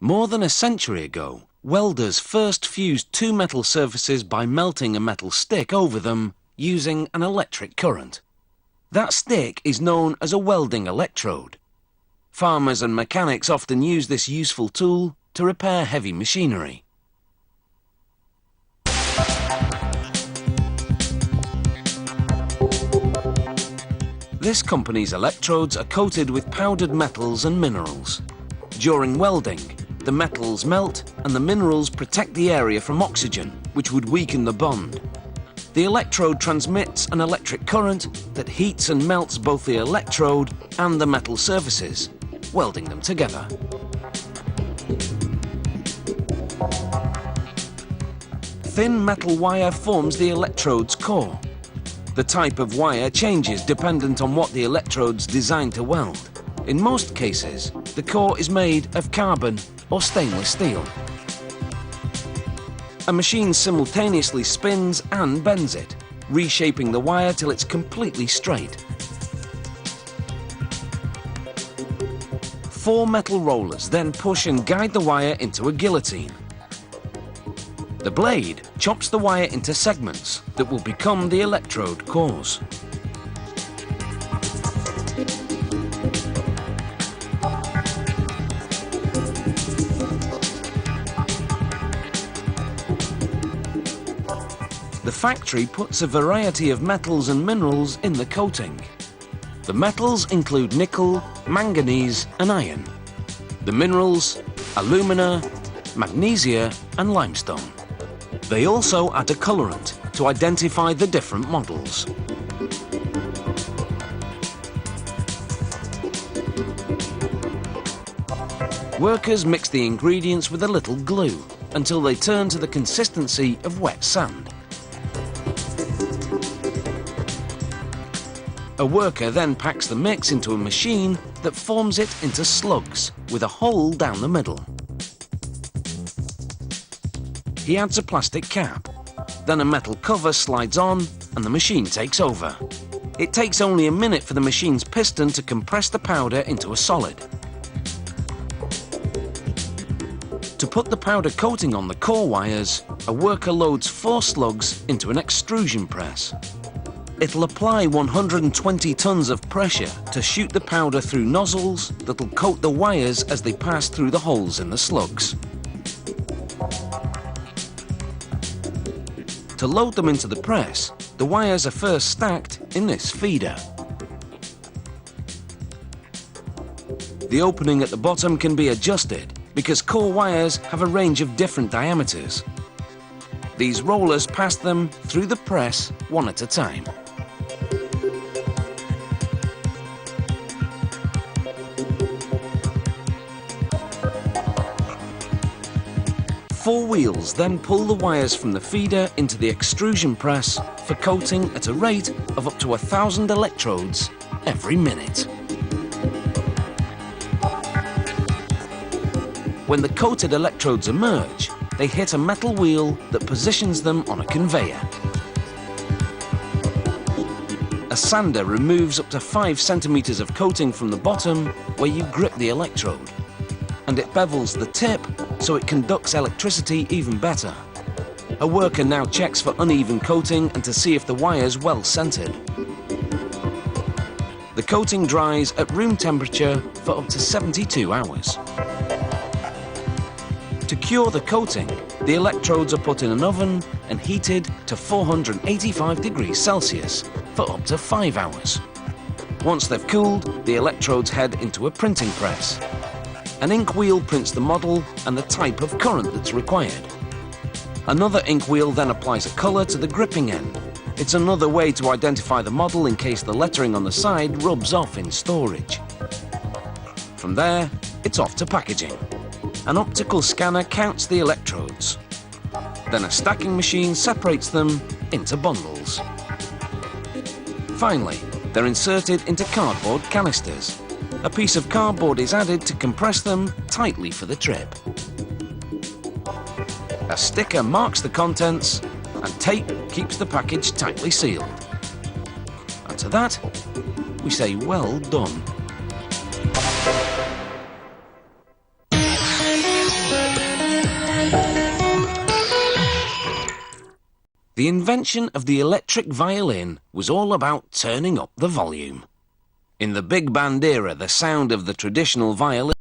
More than a century ago, welders first fused two metal surfaces by melting a metal stick over them using an electric current. That stick is known as a welding electrode. Farmers and mechanics often use this useful tool to repair heavy machinery. This company's electrodes are coated with powdered metals and minerals. During welding, the metals melt and the minerals protect the area from oxygen, which would weaken the bond. The electrode transmits an electric current that heats and melts both the electrode and the metal surfaces, welding them together. Thin metal wire forms the electrode's core. The type of wire changes dependent on what the electrode's designed to weld. In most cases, the core is made of carbon or stainless steel. A machine simultaneously spins and bends it, reshaping the wire till it's completely straight. 4 metal rollers then push and guide the wire into a guillotine. The blade chops the wire into segments that will become the electrode cores. The factory puts a variety of metals and minerals in the coating. The metals include nickel, manganese and iron. The minerals, alumina, magnesia and limestone. They also add a colorant to identify the different models. Workers mix the ingredients with a little glue until they turn to the consistency of wet sand. A worker then packs the mix into a machine that forms it into slugs with a hole down the middle. He adds a plastic cap. Then a metal cover slides on and the machine takes over. It takes only a minute for the machine's piston to compress the powder into a solid. To put the powder coating on the core wires, a worker loads 4 slugs into an extrusion press. It'll apply 120 tons of pressure to shoot the powder through nozzles that'll coat the wires as they pass through the holes in the slugs. To load them into the press, the wires are first stacked in this feeder. The opening at the bottom can be adjusted because core wires have a range of different diameters. These rollers pass them through the press one at a time. Four wheels then pull the wires from the feeder into the extrusion press for coating at a rate of up to 1,000 electrodes every minute. When the coated electrodes emerge, they hit a metal wheel that positions them on a conveyor. A sander removes up to 5 centimeters of coating from the bottom where you grip the electrode, and it bevels the tip so it conducts electricity even better. A worker now checks for uneven coating and to see if the wire's well centered. The coating dries at room temperature for up to 72 hours. To cure the coating, the electrodes are put in an oven and heated to 485 degrees Celsius for up to 5 hours. Once they've cooled, the electrodes head into a printing press. An ink wheel prints the model and the type of current that's required. Another ink wheel then applies a color to the gripping end. It's another way to identify the model in case the lettering on the side rubs off in storage. From there, it's off to packaging. An optical scanner counts the electrodes. Then a stacking machine separates them into bundles. Finally, they're inserted into cardboard canisters. A piece of cardboard is added to compress them tightly for the trip. A sticker marks the contents, and tape keeps the package tightly sealed. And to that, we say well done. The invention of the electric violin was all about turning up the volume. In the big band era, the sound of the traditional violin